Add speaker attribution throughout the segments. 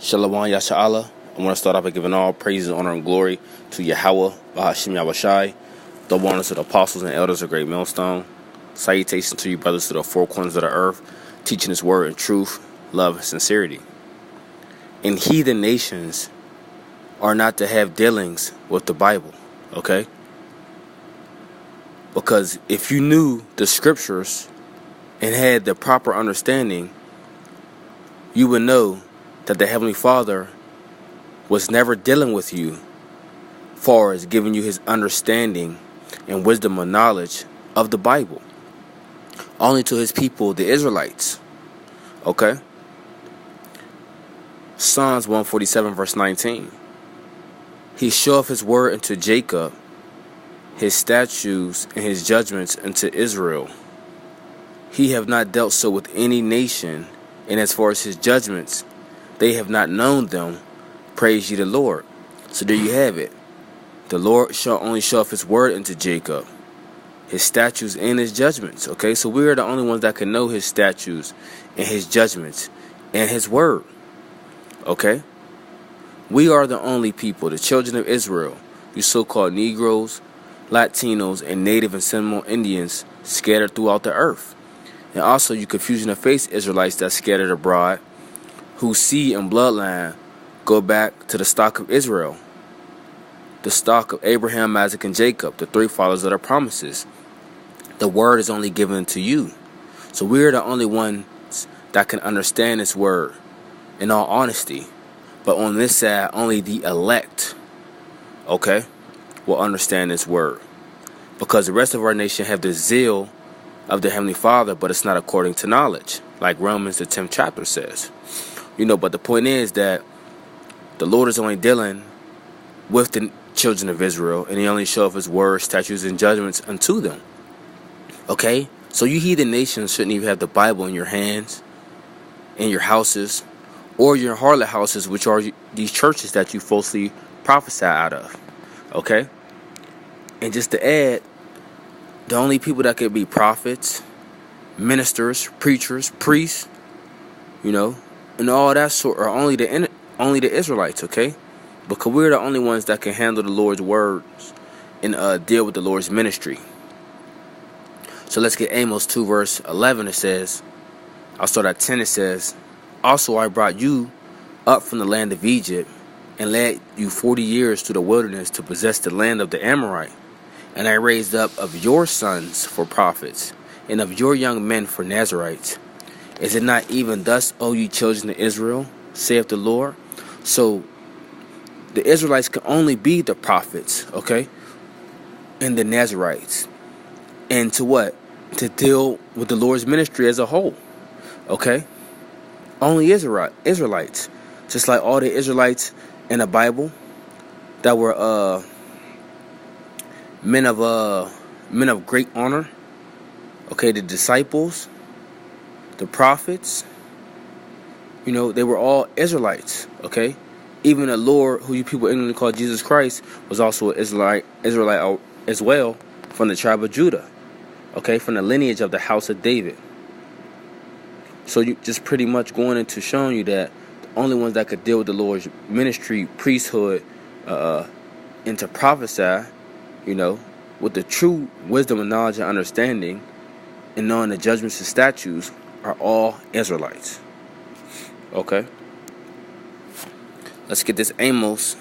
Speaker 1: Shalom Yasha'Allah. I want to start off by giving all praises, honor, and glory to Yahweh, Bahashim Yahushai, the warners of the apostles and elders of Great Millstone. Salutations to you brothers to the four corners of the earth, teaching His word in truth, love, and sincerity. And heathen nations are not to have dealings with the Bible, okay? Because if you knew the scriptures and had the proper understanding, you would know that the Heavenly Father was never dealing with you far as giving you His understanding and wisdom and knowledge of the Bible. Only to His people, the Israelites. Okay? Psalms 147 verse 19. He showeth His word unto Jacob, His statutes and His judgments unto Israel. He have not dealt so with any nation, and as far as His judgments, they have not known them. Praise ye the Lord. So there you have it. The Lord shall only show off His word unto Jacob, His statutes and His judgments. Okay, so we are the only ones that can know His statutes and His judgments and His word. Okay, we are the only people, the children of Israel, you so-called Negroes, Latinos, and Native and Seminole Indians scattered throughout the earth. And also you confusion of face Israelites that scattered abroad, whose seed and bloodline go back to the stock of Israel, the stock of Abraham, Isaac, and Jacob, the three fathers of the promises. The word is only given to you. So we're the only ones that can understand this word in all honesty. But on this side, only the elect, okay, will understand this word. Because the rest of our nation have the zeal of the Heavenly Father, but it's not according to knowledge, like Romans the 10th chapter says. But the point is that the Lord is only dealing with the children of Israel, and He only showeth His word, statutes, and judgments unto them. Okay? So you heathen nations shouldn't even have the Bible in your hands, in your houses, or your harlot houses, which are these churches that you falsely prophesy out of. Okay? And just to add, the only people that could be prophets, ministers, preachers, priests, and all that sort are only the Israelites, okay? Because we're the only ones that can handle the Lord's words and deal with the Lord's ministry. So let's get Amos 2 verse 11. It says, I'll start at 10. It says, also I brought you up from the land of Egypt and led you 40 years to the wilderness to possess the land of the Amorite. And I raised up of your sons for prophets and of your young men for Nazarites. Is it not even thus, O ye children of Israel, saith the Lord? So the Israelites can only be the prophets, okay, and the Nazarites. And to what? To deal with the Lord's ministry as a whole, okay? Only Israelites. Just like all the Israelites in the Bible that were men of great honor, okay, the disciples, the prophets, they were all Israelites, okay? Even the Lord, who you people in England call Jesus Christ, was also an Israelite as well, from the tribe of Judah, okay, from the lineage of the house of David. So you just pretty much going into showing you that the only ones that could deal with the Lord's ministry, priesthood, and to prophesy, with the true wisdom and knowledge and understanding and knowing the judgments and statutes are all Israelites. Okay? Let's get this Amos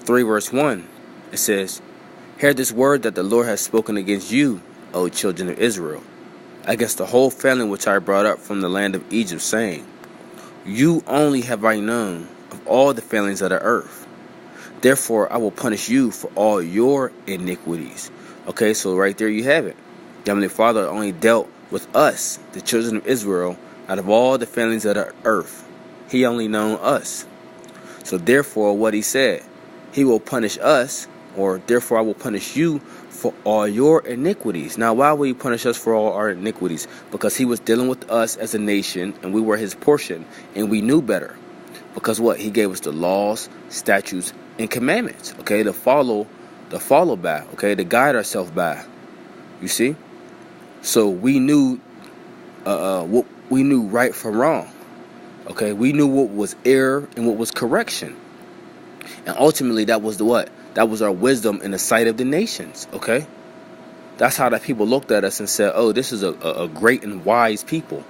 Speaker 1: 3 verse 1. It says, hear this word that the Lord has spoken against you, O children of Israel, against the whole family which I brought up from the land of Egypt, saying, you only have I known of all the families of the earth. Therefore I will punish you for all your iniquities. Okay, so right there you have it. The Heavenly Father only dealt with us, the children of Israel, out of all the families of the earth. He only known us. So therefore, what He said, He will punish us, or therefore I will punish you for all your iniquities. Now, why will He punish us for all our iniquities? Because He was dealing with us as a nation, and we were His portion, and we knew better. Because what? He gave us the laws, statutes, and commandments, okay, to follow by, okay, to guide ourselves by. You see? So we knew what we knew right from wrong. Okay, we knew what was error and what was correction. And ultimately that was the what? That was our wisdom in the sight of the nations. Okay? That's how the people looked at us and said, oh, this is a great and wise people.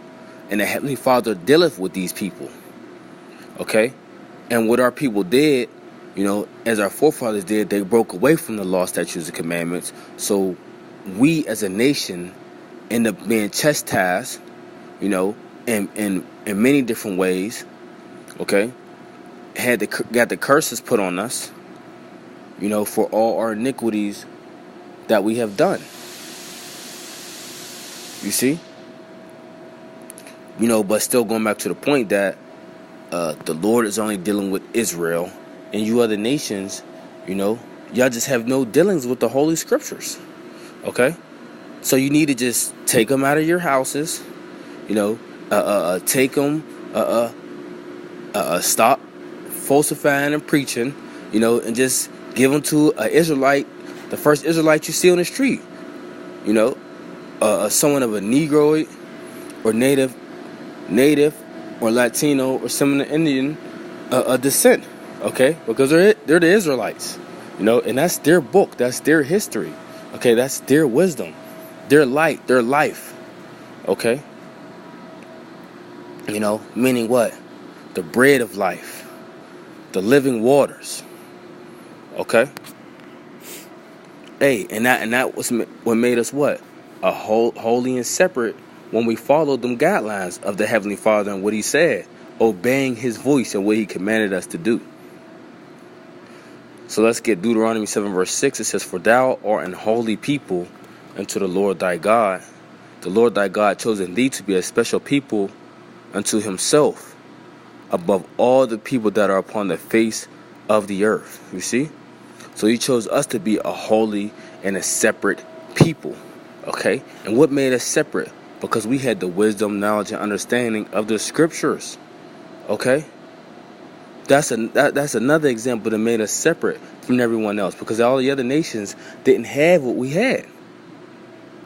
Speaker 1: And the Heavenly Father dealeth with these people. Okay? And what our people did, as our forefathers did, they broke away from the law, statutes, and commandments. So we as a nation end up being chastised, in many different ways. Okay? Got the curses put on us, for all our iniquities that we have done. You see? But still going back to the point that the Lord is only dealing with Israel, and you other nations, y'all just have no dealings with the Holy Scriptures. Okay? So you need to just take them out of your houses, take them, stop falsifying and preaching, and just give them to an Israelite, the first Israelite you see on the street, someone of a Negroid or native or Latino or Seminole Indian descent, okay? Because they're the Israelites, and that's their book, that's their history, okay? That's their wisdom, their light, their life, okay? Meaning what? The bread of life, the living waters, okay? Hey, and that was what made us what? Holy and separate when we followed them guidelines of the Heavenly Father and what He said, obeying His voice and what He commanded us to do. So let's get Deuteronomy 7 verse 6. It says, "For thou art an holy people unto the Lord thy God. The Lord thy God chosen thee to be a special people unto Himself, above all the people that are upon the face of the earth." You see? So He chose us to be a holy and a separate people. Okay? And what made us separate? Because we had the wisdom, knowledge, and understanding of the Scriptures. Okay? That's another example that made us separate from everyone else. Because all the other nations didn't have what we had.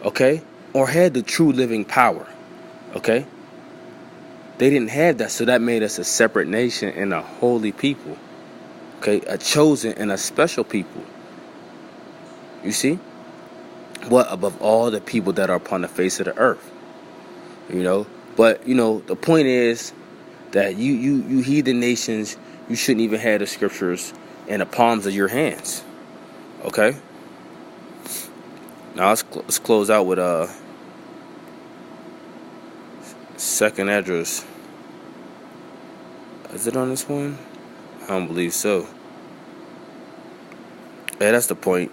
Speaker 1: Okay? Or had the true living power. Okay? They didn't have that, so that made us a separate nation and a holy people. Okay? A chosen and a special people. You see? What? Above all the people that are upon the face of the earth. But, the point is that you heathen nations, you shouldn't even have the Scriptures in the palms of your hands. Okay? Now, let's close out with second address. Is it on this one? I don't believe so. Yeah, that's the point,